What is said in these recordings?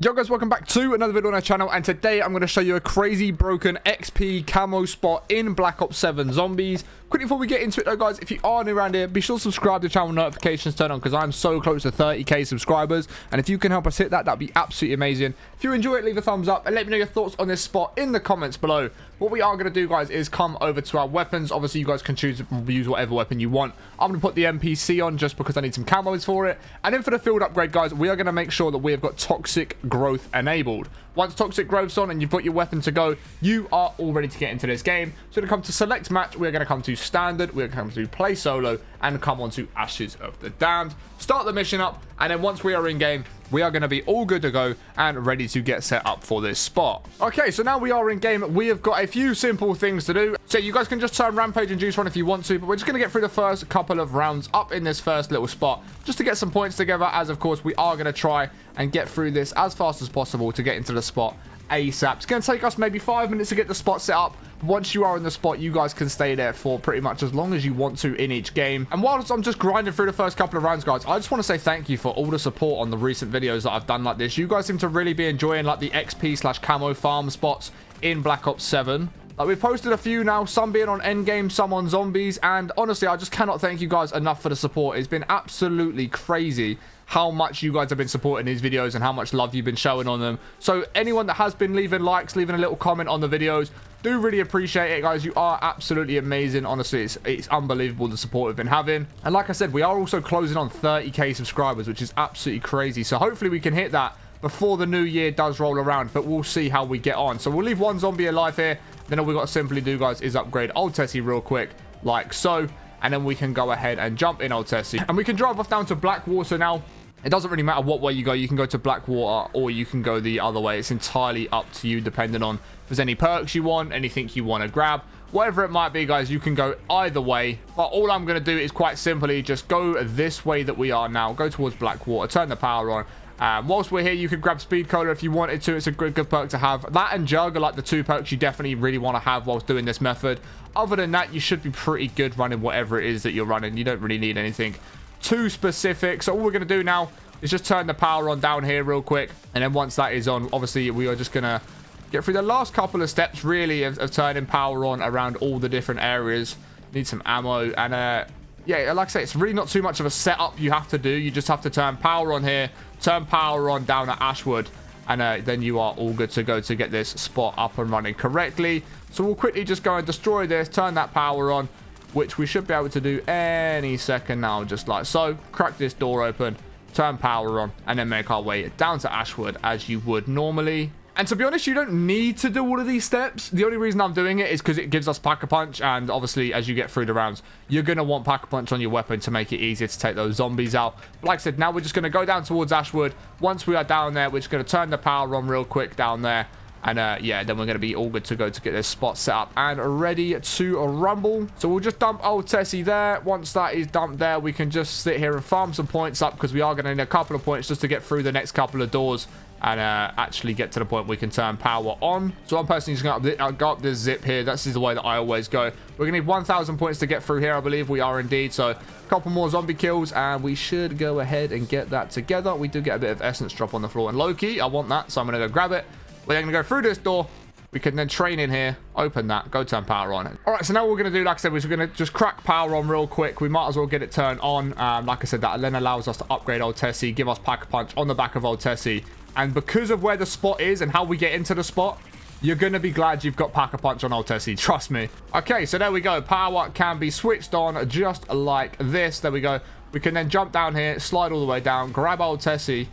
Yo guys, welcome back to another video on our channel, and today I'm going to show you a crazy broken XP camo spot in Black Ops 7 Zombies. Quickly before we get into it though guys, if you are new around here, be sure to subscribe to the channel, notifications turn on, because I'm so close to 30k subscribers, and if you can help us hit that, that'd be absolutely amazing. If you enjoy it, leave a thumbs up and let me know your thoughts on this spot in the comments below. What we are going to do guys is come over to our weapons. Obviously you guys can choose to use whatever weapon you want. I'm going to put the NPC on just because I need some camos for it, and then for the field upgrade guys, we are going to make sure that we have got toxic growth enabled. Once toxic growth's on and you've got your weapon to go, you are all ready to get into this game. So to come to select match, we're going to come to standard, we're going to come to play solo, and come on to Ashes of the Damned. Start the mission up, and then once we are in game, we are going to be all good to go and ready to get set up for this spot. Okay, so now we are in game. We have got a few simple things to do. So you guys can just turn Rampage and Juice Run if you want to, but we're just going to get through the first couple of rounds up in this first little spot just to get some points together, as of course we are going to try and get through this as fast as possible to get into the spot ASAP. It's going to take us maybe 5 minutes to get the spot set up. Once you are in the spot, you guys can stay there for pretty much as long as you want to in each game. And whilst I'm just grinding through the first couple of rounds, guys, I just want to say thank you for all the support on the recent videos that I've done like this. You guys seem to really be enjoying like the XP/camo farm spots in Black Ops 7. Like, we've posted a few now, some being on endgame, some on zombies, and honestly, I just cannot thank you guys enough for the support. It's been absolutely crazy how much you guys have been supporting these videos and how much love you've been showing on them. So anyone that has been leaving likes, leaving a little comment on the videos, do really appreciate it, guys. You are absolutely amazing. Honestly, it's unbelievable the support we've been having. And like I said, we are also closing on 30k subscribers, which is absolutely crazy. So hopefully we can hit that before the new year does roll around, but we'll see how we get on. So we'll leave one zombie alive here. Then all we've got to simply do, guys, is upgrade Old Tessie real quick, like so. And then we can go ahead and jump in Old Tessie. And we can drive off down to Blackwater now. It doesn't really matter what way you go. You can go to Blackwater or you can go the other way. It's entirely up to you, depending on if there's any perks you want, anything you want to grab. Whatever it might be, guys, you can go either way. But all I'm going to do is quite simply just go this way that we are now. Go towards Blackwater, turn the power on. Whilst we're here, you could grab Speed Cola if you wanted to. It's a good perk to have. That and Jug are like the two perks you definitely really want to have whilst doing this method. Other than that, you should be pretty good running whatever it is that you're running. You don't really need anything too specific. So all we're going to do now is just turn the power on down here real quick. And then once that is on, obviously, we are just going to get through the last couple of steps, really, of turning power on around all the different areas. Need some ammo. And, yeah, like I say, it's really not too much of a setup you have to do. You just have to turn power on here, turn power on down at Ashwood, and then you are all good to go to get this spot up and running correctly. So we'll quickly just go and destroy this, turn that power on, which we should be able to do any second now, just like so. Crack this door open, turn power on, and then make our way down to Ashwood as you would normally. And to be honest, you don't need to do all of these steps. The only reason I'm doing it is because it gives us Pack-a-Punch, and obviously as you get through the rounds, you're going to want Pack-a-Punch on your weapon to make it easier to take those zombies out. But like I said, now we're just going to go down towards Ashwood. Once we are down there, we're just going to turn the power on real quick down there. And yeah, then we're going to be all good to go to get this spot set up and ready to rumble. So we'll just dump Old Tessie there. Once that is dumped there, we can just sit here and farm some points up, because we are going to need a couple of points just to get through the next couple of doors and actually get to the point we can turn power on. So I'm personally just going to go up this zip here. This is the way that I always go. We're going to need 1,000 points to get through here, I believe we are indeed. So a couple more zombie kills, and we should go ahead and get that together. We do get a bit of essence drop on the floor, and low-key, I want that, so I'm going to go grab it. We're going to go through this door. We can then train in here, open that, go turn power on. All right, so now what we're going to do, like I said, is we're going to just crack power on real quick. We might as well get it turned on. Like I said, that then allows us to upgrade Old Tessie, give us Pack-a-Punch on the back of Old Tessie. And because of where the spot is and how we get into the spot, you're going to be glad you've got Pack-a-Punch on Old Tessie. Trust me. Okay, so there we go. Power can be switched on just like this. There we go. We can then jump down here, slide all the way down, grab Old Tessie.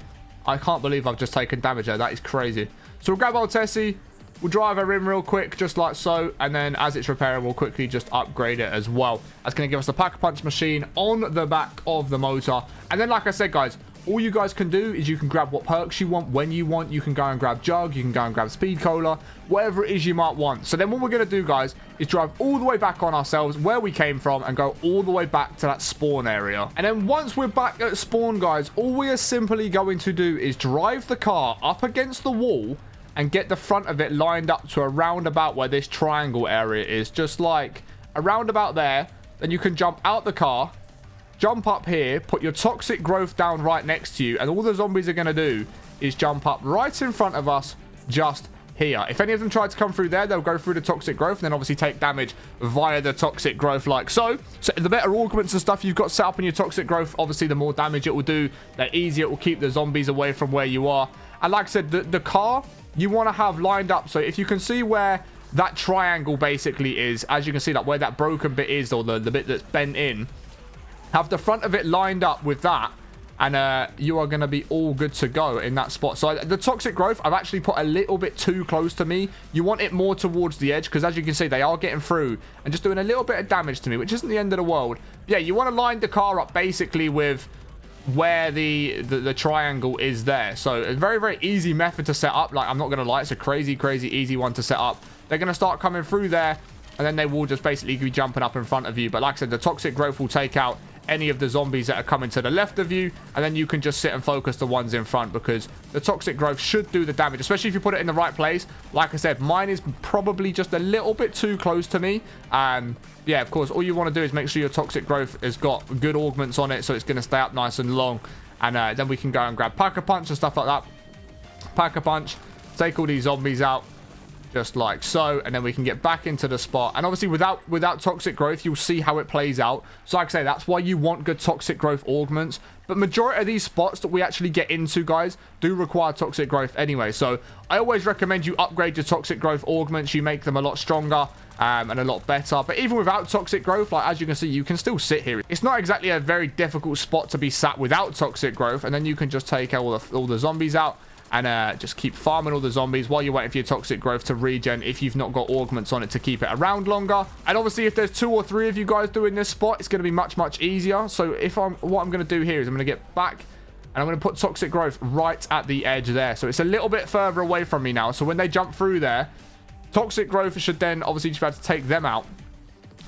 I can't believe I've just taken damage there. That is crazy. So we'll grab Old Tessie. We'll drive her in real quick, just like so. And then as it's repairing, we'll quickly just upgrade it as well. That's going to give us the Pack-a-Punch machine on the back of the motor. And then, like I said, guys, all you guys can do is you can grab what perks you want when you want. You can go and grab Jug. You can go and grab Speed Cola. Whatever it is you might want. So then what we're going to do, guys, is drive all the way back on ourselves where we came from and go all the way back to that spawn area. And then once we're back at spawn, guys, all we are simply going to do is drive the car up against the wall and get the front of it lined up to around about where this triangle area is. Just like around about there. Then you can jump out the car, jump up here, put your toxic growth down right next to you, and all the zombies are going to do is jump up right in front of us, just here. If any of them try to come through there, they'll go through the toxic growth and then obviously take damage via the toxic growth like so. So the better augments and stuff you've got set up in your toxic growth, obviously the more damage it will do, the easier it will keep the zombies away from where you are. And like I said, the car you want to have lined up. So if you can see where that triangle basically is, as you can see, like where that broken bit is, or the bit that's bent in, have the front of it lined up with that, and you are going to be all good to go in that spot. So the toxic growth, I've actually put a little bit too close to me. You want it more towards the edge, because as you can see, they are getting through and just doing a little bit of damage to me, which isn't the end of the world. Yeah, you want to line the car up basically with where the triangle is there. So a very, very easy method to set up. Like, I'm not going to lie, it's a crazy, crazy easy one to set up. They're going to start coming through there, and then they will just basically be jumping up in front of you. But like I said, the toxic growth will take out any of the zombies that are coming to the left of you, and then you can just sit and focus the ones in front, because the toxic growth should do the damage, especially if you put it in the right place. Like I said, mine is probably just a little bit too close to me. Yeah, of course, all you want to do is make sure your toxic growth has got good augments on it, so it's going to stay up nice and long, and then we can go and grab Pack-a-Punch and stuff like that. Pack-a-Punch, take all these zombies out just like so, and then we can get back into the spot. And obviously without toxic growth, you'll see how it plays out. So like I say, that's why you want good toxic growth augments. But majority of these spots that we actually get into, guys, do require toxic growth anyway. So I always recommend you upgrade your toxic growth augments. You make them a lot stronger and a lot better. But even without toxic growth, like as you can see, you can still sit here. It's not exactly a very difficult spot to be sat without toxic growth, and then you can just take all the zombies out and just keep farming all the zombies while you're waiting for your toxic growth to regen, if you've not got augments on it to keep it around longer. And obviously, if there's 2 or 3 of you guys doing this spot, it's going to be much, much easier. So what I'm going to do here is I'm going to get back, and I'm going to put toxic growth right at the edge there. So it's a little bit further away from me now. So when they jump through there, toxic growth should then obviously just be able to take them out,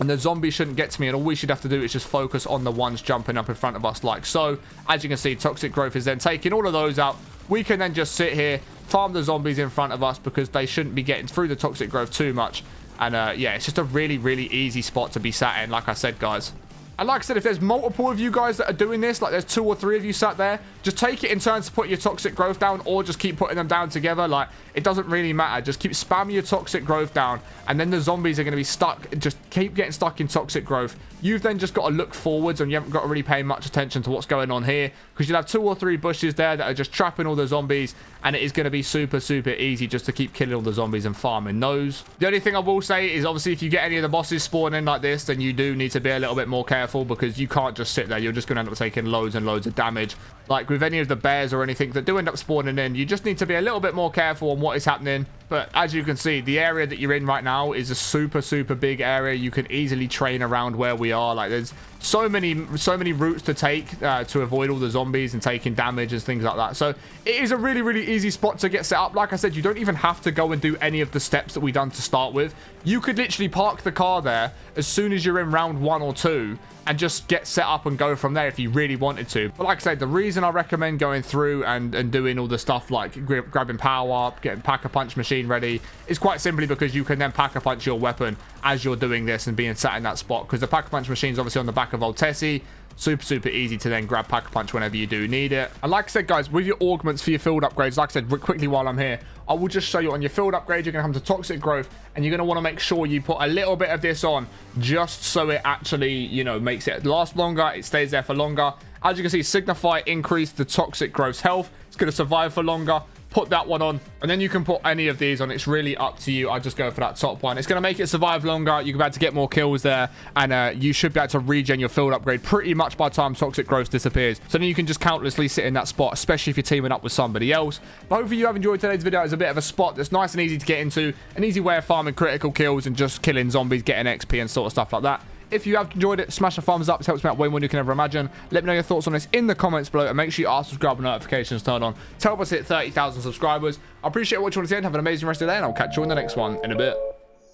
and the zombies shouldn't get to me, and all we should have to do is just focus on the ones jumping up in front of us like so. As you can see, toxic growth is then taking all of those out. We can then just sit here, farm the zombies in front of us, because they shouldn't be getting through the toxic growth too much. And yeah, it's just a really, really easy spot to be sat in, like I said, guys. And like I said, if there's multiple of you guys that are doing this, like there's 2 or 3 of you sat there, just take it in turns to put your toxic growth down, or just keep putting them down together. Like, it doesn't really matter. Just keep spamming your toxic growth down, and then the zombies are going to be stuck. Just keep getting stuck in toxic growth. You've then just got to look forwards, and you haven't got to really pay much attention to what's going on here, because you'll have 2 or 3 bushes there that are just trapping all the zombies, and it is going to be super, super easy just to keep killing all the zombies and farming those. The only thing I will say is, obviously, if you get any of the bosses spawning like this, then you do need to be a little bit more careful, because you can't just sit there. You're just going to end up taking loads and loads of damage. Like with any of the bears or anything that do end up spawning in, you just need to be a little bit more careful on what is happening. But as you can see, the area that you're in right now is a super, super big area. You can easily train around where we are. Like, there's so many routes to take to avoid all the zombies and taking damage and things like that. So it is a really, really easy spot to get set up. Like I said, you don't even have to go and do any of the steps that we done to start with. You could literally park the car there as soon as you're in round 1 or 2 and just get set up and go from there if you really wanted to. But like I said, the reason I recommend going through and doing all the stuff like grabbing power up, getting Pack-a-Punch machine ready, is quite simply because you can then Pack-a-Punch your weapon as you're doing this and being sat in that spot, because the Pack-a-Punch machine is obviously on the back of old Tessie. Super, super easy to then grab Pack-a-Punch whenever you do need it. And like I said, guys, with your augments for your field upgrades, like I said, quickly while I'm here, I will just show you on your field upgrade, you're going to come to toxic growth, and you're going to want to make sure you put a little bit of this on, just so it actually, you know, makes it last longer, it stays there for longer. As you can see, Signify increase the toxic growth's health. It's going to survive for longer. Put that one on, and then you can put any of these on. It's really up to you. I just go for that top one. It's going to make it survive longer. You're about to get more kills there, and you should be able to regen your field upgrade pretty much by the time toxic growth disappears. So then you can just countlessly sit in that spot, especially if you're teaming up with somebody else. But hopefully you have enjoyed today's video. It's a bit of a spot that's nice and easy to get into, an easy way of farming critical kills and just killing zombies, getting XP and sort of stuff like that. If you have enjoyed it, smash a thumbs up. It helps me out way more than you can ever imagine. Let me know your thoughts on this in the comments below, and make sure you are subscribed and notifications turned on to help us hit 30,000 subscribers. I appreciate watching to the end. Have an amazing rest of the day, and I'll catch you in the next one in a bit.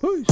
Peace.